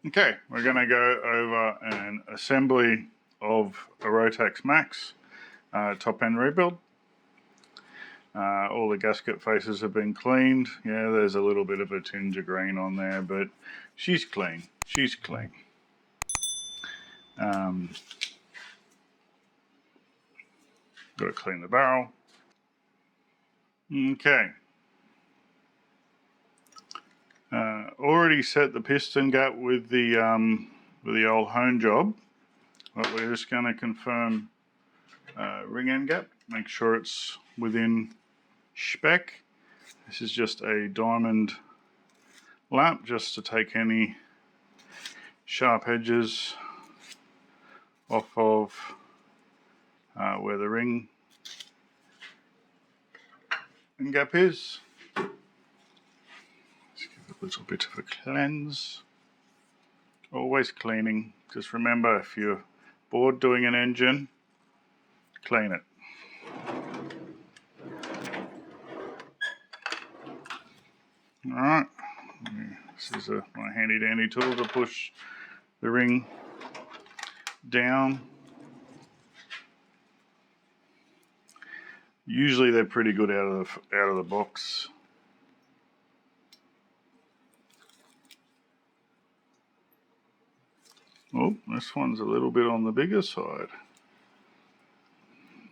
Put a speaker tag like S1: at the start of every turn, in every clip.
S1: Okay, we're going to go over an assembly of a Rotax Max top end rebuild. All the gasket faces have been cleaned. Yeah, there's a little bit of a tinge of green on there, but she's clean. She's clean. Got to clean the barrel. Okay. Already set the piston gap with the old hone job, but we're just going to confirm ring end gap. Make sure it's within spec. This is just a diamond lap just to take any sharp edges off of where the ring and gap is. Let's give it a little bit of a cleanse. Always cleaning. Just remember, if you're bored doing an engine, clean it. Alright, this is my handy dandy tool to push the ring down. Usually they're pretty good out of the box. Oh, this one's a little bit on the bigger side.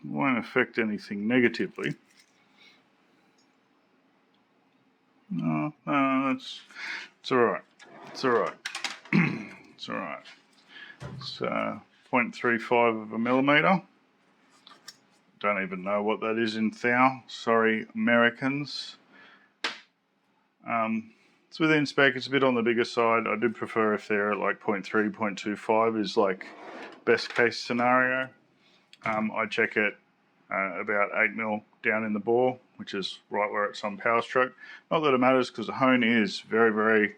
S1: Won't affect anything negatively. No, it's alright. It's alright. It's alright. It's 0.35 of a millimetre. Don't even know what that is in thou. Sorry, Americans. It's within spec. It's a bit on the bigger side. I do prefer if they're at like 0.3, 0.25 is like best case scenario. I check it about 8mm down in the bore, which is right where it's on power stroke. Not that it matters because the hone is very, very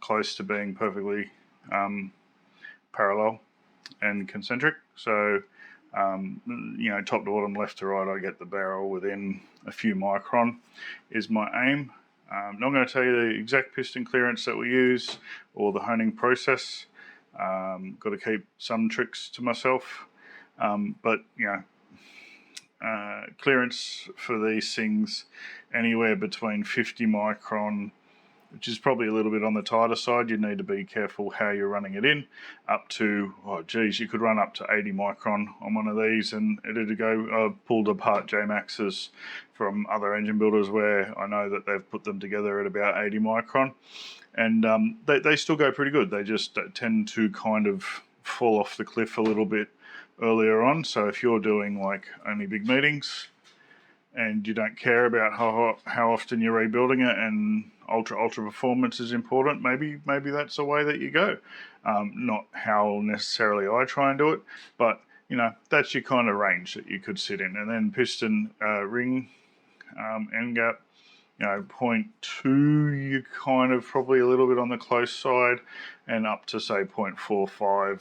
S1: close to being perfectly parallel and concentric. So, you know, top to bottom, left to right, I get the barrel within a few micron is my aim. I'm not going to tell you the exact piston clearance that we use or the honing process. Got to keep some tricks to myself. But, you know, clearance for these things anywhere between 50 micron, which is probably a little bit on the tighter side. You need to be careful how you're running it in, up to, oh geez, you could run up to 80 micron on one of these and it'd go. I've pulled apart J-Maxes from other engine builders where I know that they've put them together at about 80 micron, and they still go pretty good. They just tend to kind of fall off the cliff a little bit earlier on. So if you're doing like only big meetings and you don't care about how often you're rebuilding it and ultra performance is important, maybe that's the way that you go. Not how necessarily I try and do it, but you know, that's your kind of range that you could sit in. And then piston ring end gap, you know, 0.2, you're kind of probably a little bit on the close side, and up to say 0.45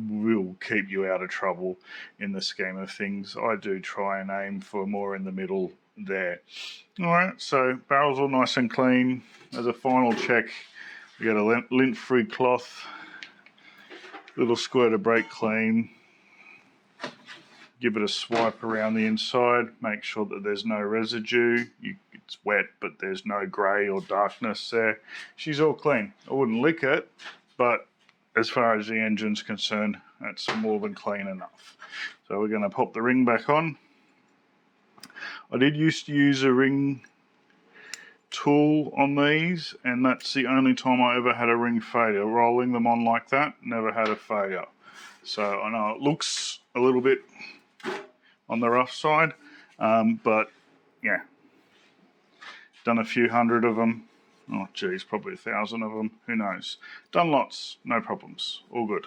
S1: will keep you out of trouble in the scheme of things. I do try and aim for more in the middle there. Alright, so barrel's all nice and clean. As a final check, we got a lint-free cloth, little squirt of brake clean. Give it a swipe around the inside, make sure that there's no residue. It's wet, but there's no grey or darkness there. She's all clean. I wouldn't lick it, but as far as the engine's concerned, that's more than clean enough. So we're going to pop the ring back on. I did used to use a ring tool on these, and that's the only time I ever had a ring failure. Rolling them on like that, never had a failure. So I know it looks a little bit on the rough side, but yeah, done a few hundred of them. Oh geez, probably 1,000 of them, who knows. Done lots, no problems, all good.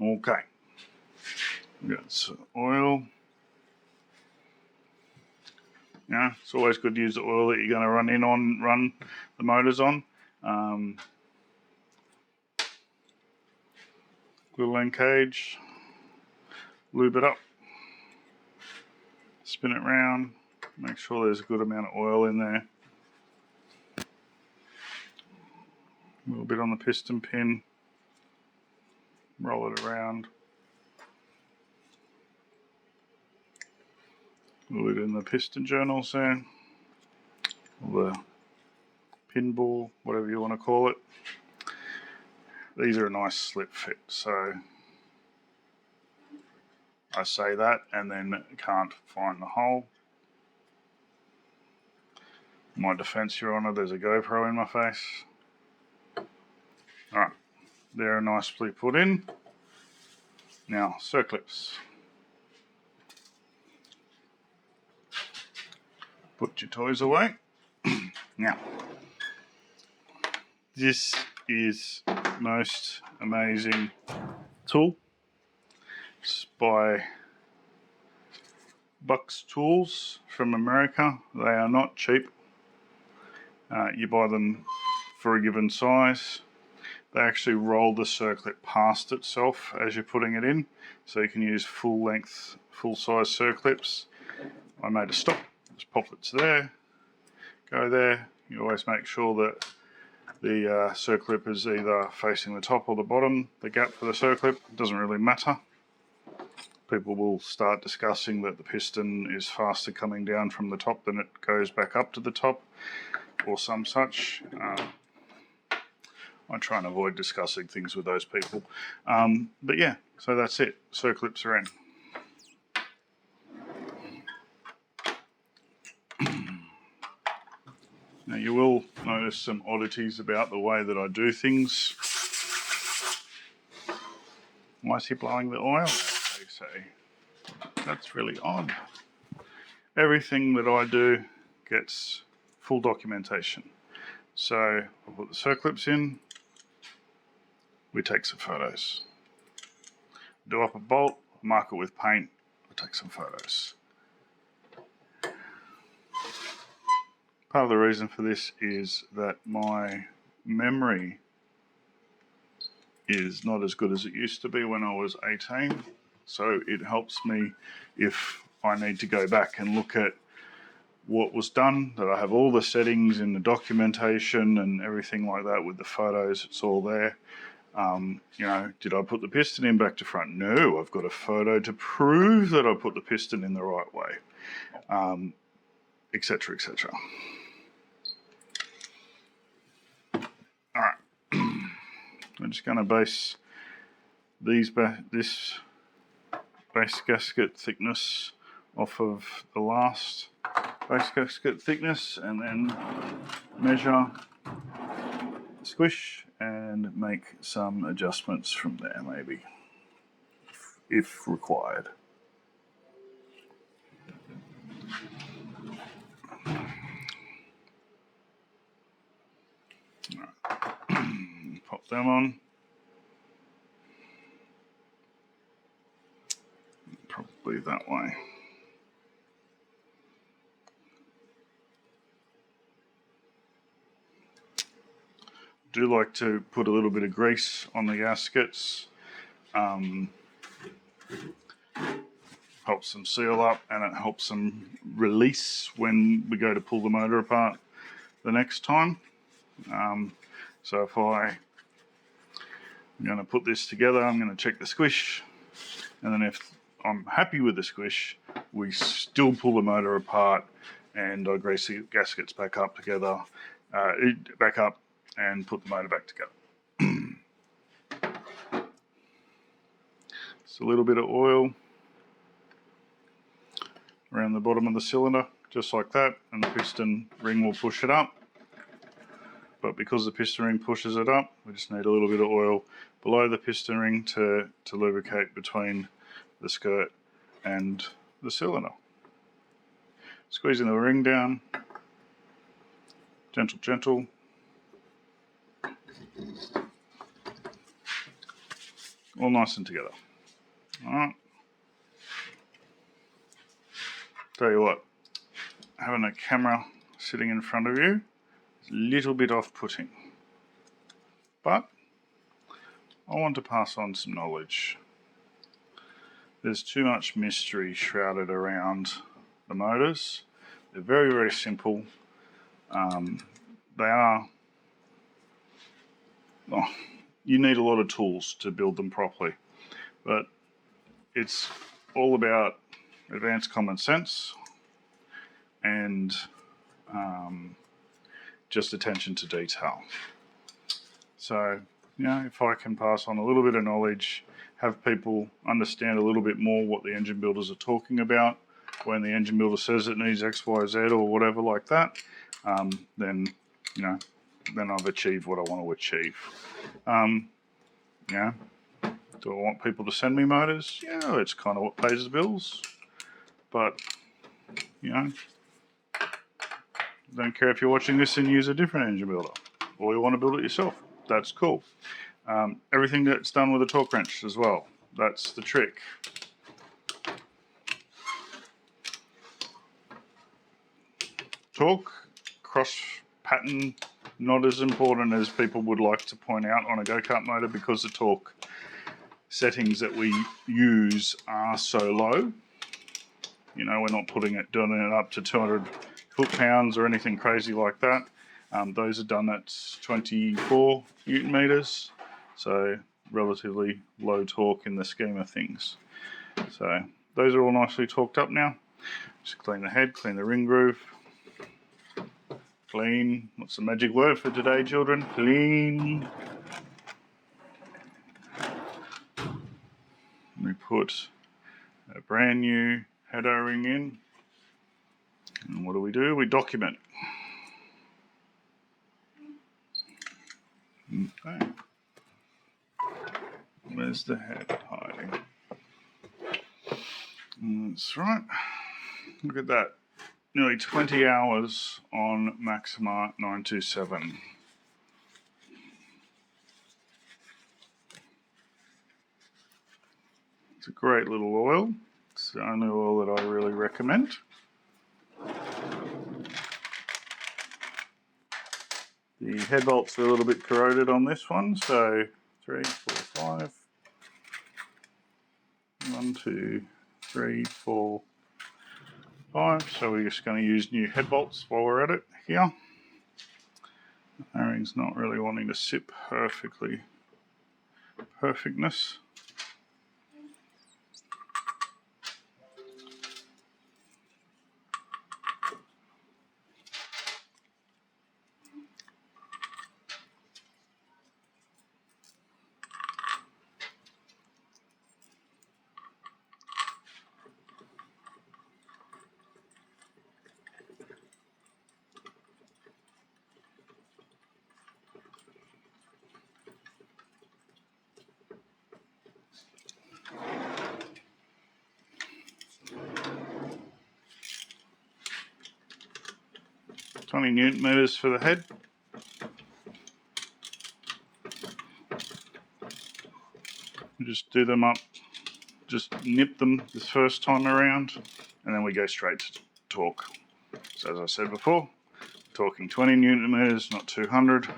S1: Okay, we got some oil. Yeah, it's always good to use the oil that you're going to run the motors on. Little end cage, lube it up, spin it round, Make sure there's a good amount of oil in there. A little bit on the piston pin. Roll it around. A little bit in the piston journals there. Or the pin ball, whatever you want to call it. These are a nice slip fit, so I say that and then can't find the hole. In my defense, Your Honor, there's a GoPro in my face. Alright, they're nicely put in. Now, circlips. Put your toys away. Now, this is most amazing tool. It's by Bucks Tools from America. They are not cheap. You buy them for a given size. They actually roll the circlip past itself as you're putting it in, so you can use full length, full size circlips. I made a stop, just pop it to there, go there. You always make sure that the circlip is either facing the top or the bottom. The gap for the circlip doesn't really matter. People will start discussing that the piston is faster coming down from the top than it goes back up to the top, or some such. I try and avoid discussing things with those people. But yeah, so that's it. Circlips are in. Now you will notice some oddities about the way that I do things. Why is he blowing the oil out, they say? That's really odd. Everything that I do gets full documentation. So I'll put the circlips in. We take some photos. Do up a bolt, mark it with paint, I take some photos. Part of the reason for this is that my memory is not as good as it used to be when I was 18. So it helps me if I need to go back and look at what was done, that I have all the settings in the documentation and everything like that with the photos, it's all there. You know, did I put the piston in back to front? No, I've got a photo to prove that I put the piston in the right way, etc., etc. All right, I'm just going to base this base gasket thickness off of the last base gasket thickness, and then measure, squish, and make some adjustments from there, maybe, if required. Right. Pop them on. Probably that way. Do like to put a little bit of grease on the gaskets. Helps them seal up, and it helps them release when we go to pull the motor apart the next time. So if I'm going to put this together, I'm going to check the squish, and then if I'm happy with the squish, we still pull the motor apart, and I grease the gaskets back up together, back up, and put the motor back together. Just a little bit of oil around the bottom of the cylinder, just like that, and the piston ring will push it up. But because the piston ring pushes it up, we just need a little bit of oil below the piston ring to lubricate between the skirt and the cylinder. Squeezing the ring down, gentle, gentle. All nice and together. Alright. Tell you what, having a camera sitting in front of you is a little bit off-putting. But I want to pass on some knowledge. There's too much mystery shrouded around the motors. They're very, very simple. They are, you need a lot of tools to build them properly, but it's all about advanced common sense and just attention to detail. So, if I can pass on a little bit of knowledge, have people understand a little bit more what the engine builders are talking about when the engine builder says it needs X, Y, Z or whatever like that, then I've achieved what I want to achieve. Do I want people to send me motors? Yeah, it's kind of what pays the bills. But, don't care if you're watching this and use a different engine builder, or you want to build it yourself. That's cool. Everything that's done with a torque wrench as well. That's the trick. Torque, cross pattern, not as important as people would like to point out on a go-kart motor, because the torque settings that we use are so low. We're not doing it up to 200 foot-pounds or anything crazy like that. Those are done at 24 Newton meters, so relatively low torque in the scheme of things. So those are all nicely torqued up now. Just clean the head, clean the ring groove. Clean. What's the magic word for today, children? Clean. We put a brand new head O-ring in. And what do? We document. Okay. Where's the head hiding? That's right. Look at that. Nearly 20 hours on Maxima 927. It's a great little oil. It's the only oil that I really recommend. The head bolts are a little bit corroded on this one, so 3, 4, 5. 1, 2, 3, 4, 5. So we're just going to use new head bolts while we're at it here. The O-ring's not really wanting to sit perfectness. Newton meters for the head. Just do them up, just nip them this first time around, and then we go straight to torque. So as I said before, torquing 20 Newton meters, not 200.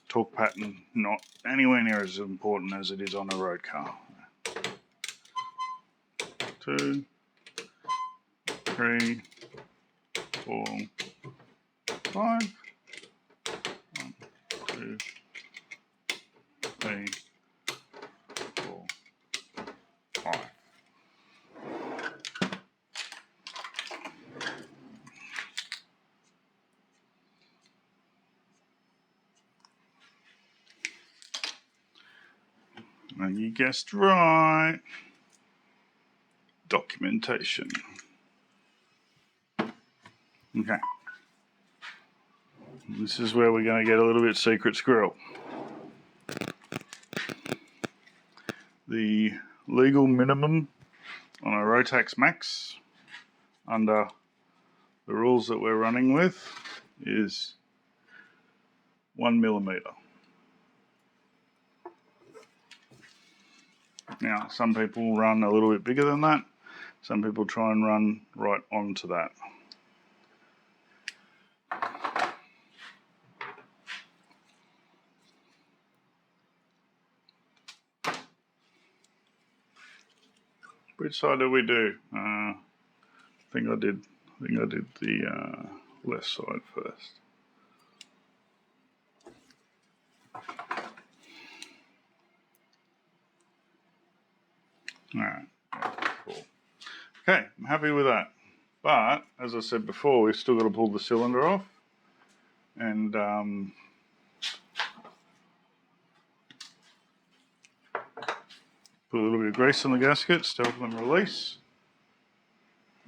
S1: Torque pattern not anywhere near as important as it is on a road car. 2, 3, 4, 5. 1, 2, 3, 4, 5. And you guessed right. Documentation. Okay. This is where we're going to get a little bit secret squirrel. The legal minimum on a Rotax Max under the rules that we're running with is 1 millimeter. Now, some people run a little bit bigger than that. Some people try and run right onto that. Which side did we do? I think I did I think I did the left side first. Alright, cool. Okay, I'm happy with that. But, as I said before, we've still got to pull the cylinder off. And put a little bit of grease on the gaskets to help them release.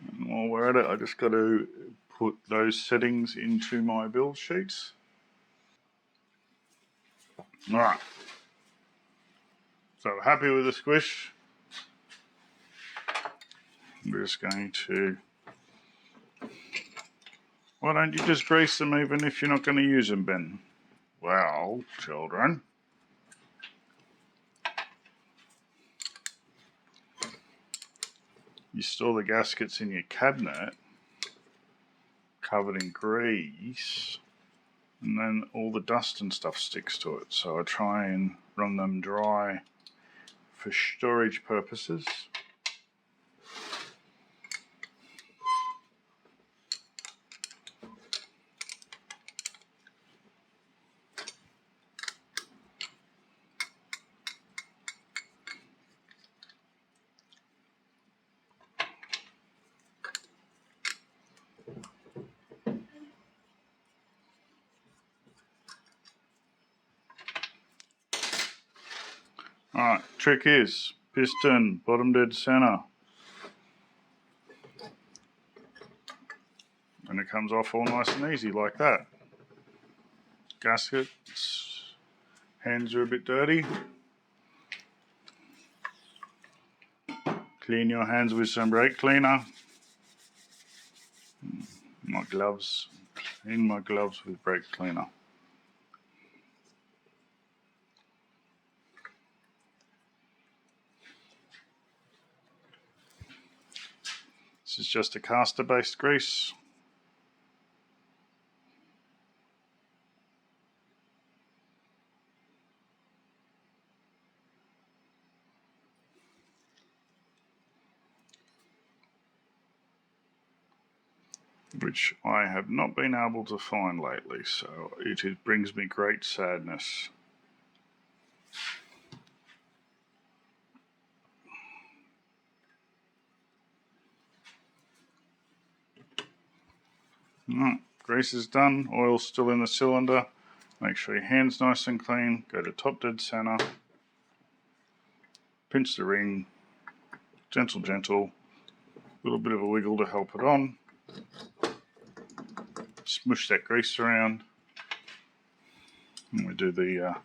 S1: And while we're at it, I just got to put those settings into my build sheets. Alright. So happy with the squish. I'm just going to... Why don't you just grease them even if you're not going to use them, Ben? Well, children. You store the gaskets in your cabinet covered in grease, and then all the dust and stuff sticks to it. So I try and run them dry for storage purposes. Alright, trick is piston bottom dead center. And it comes off all nice and easy like that. Gaskets, hands are a bit dirty. Clean your hands with some brake cleaner. My gloves, clean my gloves with brake cleaner. This is just a caster based grease. Which I have not been able to find lately, so it brings me great sadness. Alright, grease is done, oil's still in the cylinder. Make sure your hand's nice and clean, go to top dead center, pinch the ring, gentle, a little bit of a wiggle to help it on. Smush that grease around, and we do the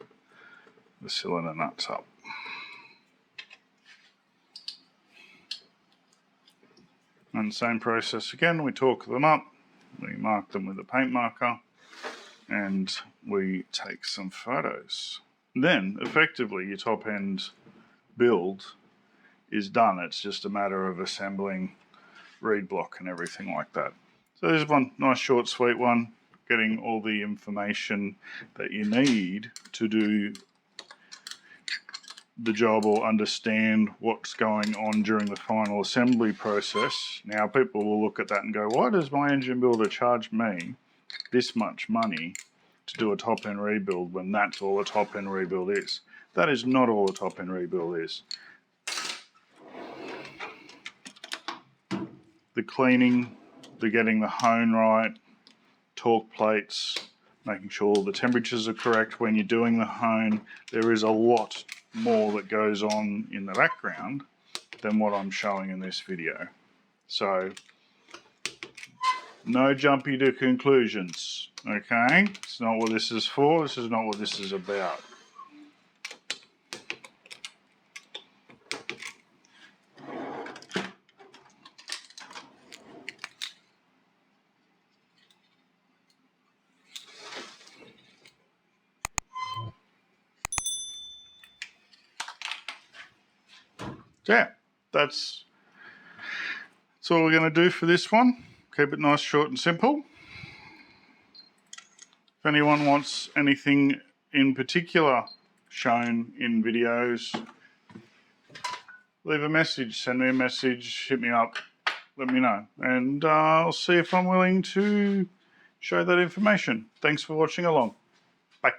S1: cylinder nuts up. And the same process again, we torque them up, we mark them with a paint marker, and we take some photos. Then, effectively, your top end build is done. It's just a matter of assembling reed block and everything like that. So there's one nice short sweet one, getting all the information that you need to do the job or understand what's going on during the final assembly process. Now people will look at that and go, why does my engine builder charge me this much money to do a top end rebuild when that's all a top end rebuild is? That is not all a top end rebuild is. The cleaning, the getting the hone right, torque plates, making sure the temperatures are correct when you're doing the hone. There is a lot more that goes on in the background than what I'm showing in this video. So, no jumpy to conclusions, okay? It's not what this is for, this is not what this is about. So yeah, that's all we're going to do for this one. Keep it nice, short and simple. If anyone wants anything in particular shown in videos, leave a message, send me a message, hit me up. let me know, and I'll see if I'm willing to show that information. Thanks for watching along. Bye.